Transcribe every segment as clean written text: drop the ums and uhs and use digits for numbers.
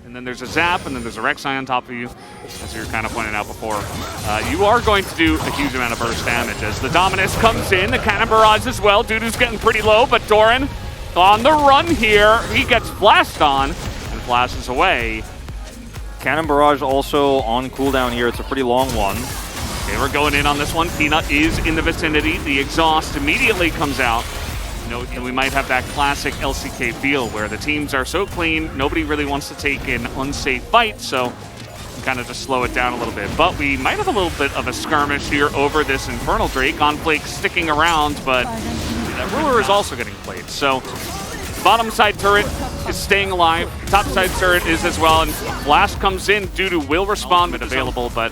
And then there's a zap, and then there's a Rek'Sai on top of you, as you were kind of pointing out before. You are going to do a huge amount of burst damage as the Dominus comes in, the Cannon Barrage as well. Dudu's getting pretty low, but Doran on the run here. He gets flashed on and flashes away. Cannon Barrage also on cooldown here. It's a pretty long one. Okay, we're going in on this one. Peanut is in the vicinity. The exhaust immediately comes out. And we might have that classic LCK feel where the teams are so clean, nobody really wants to take an unsafe fight, so kind of just slow it down a little bit. But we might have a little bit of a skirmish here over this Infernal Drake. Gonflake sticking around, but that Ruler is also getting played. So bottom side turret is staying alive. Top side turret is as well, and Blast comes in. Dudu will respond when available, but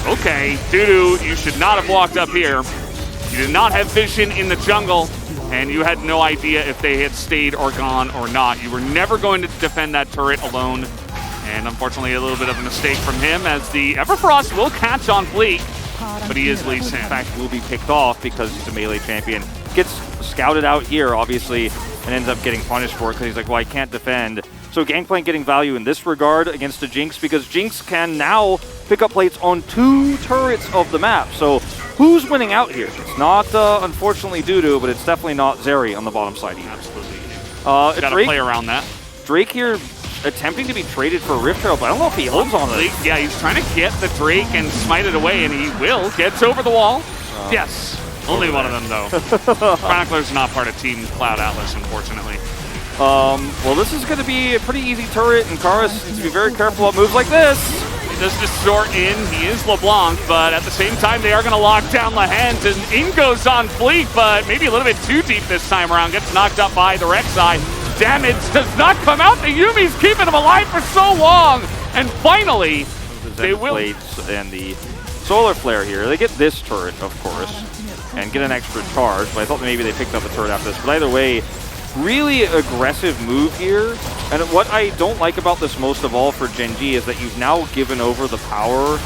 okay, Dudu, you should not have walked up here. You did not have vision in the jungle, and you had no idea if they had stayed or gone or not. You were never going to defend that turret alone, and unfortunately a little bit of a mistake from him as the Everfrost will catch on Fleek, but he is Lee Sin. In fact, will be picked off because he's a melee champion. Gets scouted out here, obviously, and ends up getting punished for it because he's like, well, I can't defend. So Gangplank getting value in this regard against a Jinx because Jinx can now pick up plates on 2 turrets of the map. So who's winning out here? It's not, unfortunately, Dudu, but it's definitely not Zeri on the bottom side either. Absolutely. Gotta play around that. Drake here attempting to be traded for Rift Herald, but I don't know if he holds on it. Yeah, he's trying to get the Drake and smite it away, and he will. Gets over the wall. Yes. Only one of them, though. Chronicler's not part of Team Cloud Atlas, unfortunately. Well, this is going to be a pretty easy turret, and Karis needs to be very careful of moves like this. He does distort in. He is LeBlanc, but at the same time, they are going to lock down Lahens, and in goes on Fleek, but maybe a little bit too deep this time around. Gets knocked up by the Rek'Sai. Damage does not come out. The Yumi's keeping him alive for so long, and finally, they will. Plates and the Solar Flare here. They get this turret, of course, and get an extra charge, but I thought maybe they picked up the turret after this. But either way, really aggressive move here. And what I don't like about this most of all for Gen G is that you've now given over the power,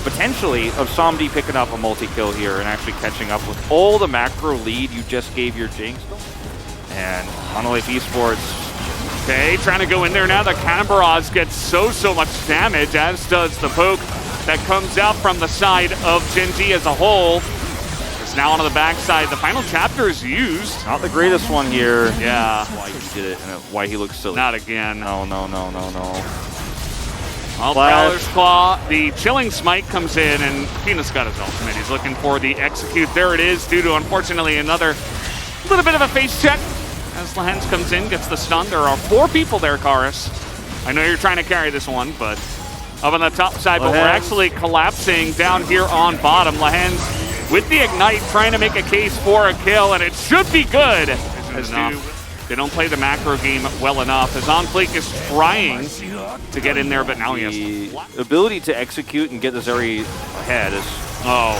potentially, of SamD picking up a multi-kill here and actually catching up with all the macro lead you just gave your Jinx. And Monolith Esports. Okay, trying to go in there now. The Cannon Barrage gets so much damage, as does the poke that comes out from the side of Gen G as a whole. Now onto the backside, the final chapter is used. Not the greatest one here. Yeah. Why he did it and why he looks silly. Not again. No. Well, Prowler's Claw, the Chilling Smite comes in, and Peanut's got his ultimate. He's looking for the execute. There it is, due to, unfortunately, another little bit of a face check. As Lahens comes in, gets the stun. There are 4 people there, Karis. I know you're trying to carry this one, but up on the top side, but we're actually collapsing down here on bottom. Lahens with the Ignite, trying to make a case for a kill, and it should be good. As they don't play the macro game well enough, as Onfleek is trying to get in there, but now he has the ability to execute and get the Zeri ahead is... Oh,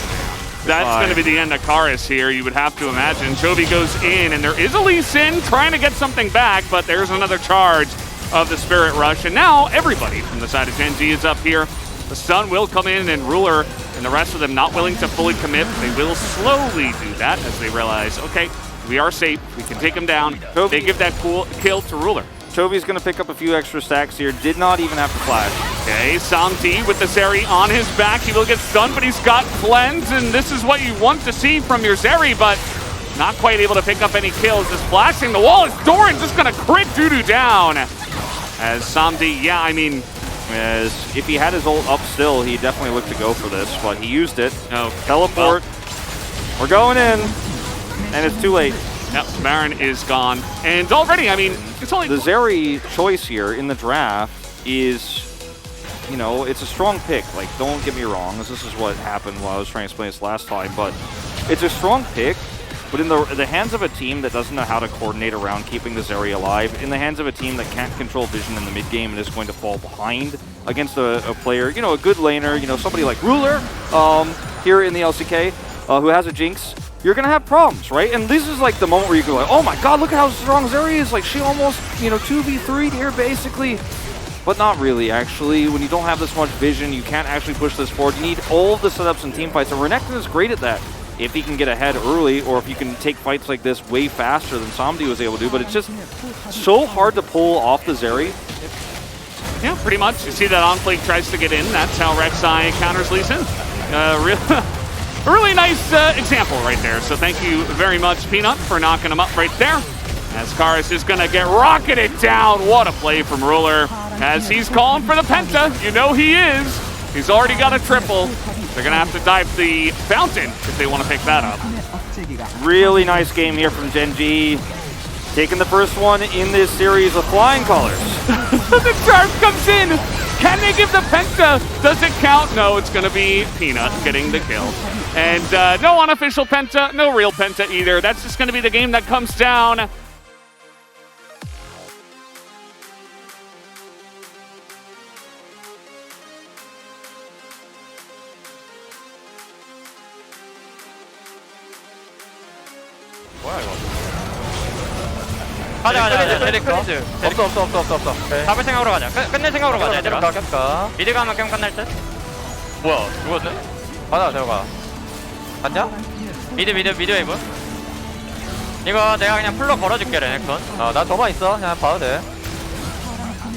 that's going to be the end of Karis here, you would have to imagine. Chovy goes in, and there is a Lee Sin trying to get something back, but there's another charge of the Spirit Rush, and now everybody from the side of Gen G is up here. The stun will come in, and Ruler and the rest of them not willing to fully commit. They will slowly do that as they realize, okay, we are safe. We can take them down. Chovy. They give that cool kill to Ruler. Chovy's going to pick up a few extra stacks here. Did not even have to flash. Okay, SamD with the Zeri on his back. He will get stunned, but he's got Cleanse, and this is what you want to see from your Zeri, but not quite able to pick up any kills. Just flashing the wall. Is Doran just going to crit Dudu down? As SamD, yeah, I mean... As if he had his ult up still, he definitely looked to go for this, but he used it. No. Teleport. We're going in, and it's too late. Yep, Baron is gone. And already, I mean, it's only... The Zeri choice here in the draft is, you know, it's a strong pick. Like, don't get me wrong. This is what happened while I was trying to explain this last time, but it's a strong pick. But in the hands of a team that doesn't know how to coordinate around keeping this area alive, in the hands of a team that can't control vision in the mid game and is going to fall behind against a player, you know, a good laner, you know, somebody like Ruler here in the LCK who has a Jinx, you're gonna have problems, right? And this is like the moment where you go like, oh my god, look at how strong Zeri is. Like, she almost, you know, 2v3'd here basically. But not really, actually. When you don't have this much vision, you can't actually push this forward. You need all of the setups and team fights, and Renekton is great at that. If he can get ahead early, or if you can take fights like this way faster than SamD was able to do, but it's just so hard to pull off the Zeri. Yeah, pretty much. You see that On-Fleek tries to get in. That's how Rek'Sai counters Lee Sin. Really nice example right there. So thank you very much, Peanut, for knocking him up right there. As Karis is going to get rocketed down. What a play from Ruler. As he's calling for the Penta. You know he is. He's already got a triple. They're going to have to dive the fountain if they want to pick that up. Really nice game here from Gen.G. Taking the first one in this series of flying colors. The charge comes in. Can they give the Penta? Does it count? No, it's going to be Peanut getting the kill. And no unofficial Penta, no real Penta either. That's just going to be the game that comes down. 뭐야 이거? 가자. 데리커. 없어. 잡을 생각으로 가자. 끝낼 생각으로 가자 얘들아. 가. 미드 가면 게임 끝날 듯. 뭐야? 누구지? 가자 들어가. 갔냐? 미드 웨이브. 이거 내가 그냥 풀로 걸어줄게 레넥톤. 나 도마 있어. 그냥 봐도 돼.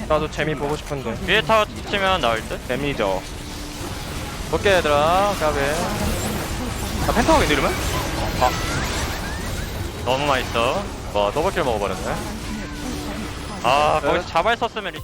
나도 재미 보고 싶은데. 위에 타워 치면 나올 듯. 재미죠. 볼게 얘들아. 가게. 펜타가 왜 이러면? 너무 맛있어. 와, 더블킬 먹어버렸네. 거기서 자발 썼으면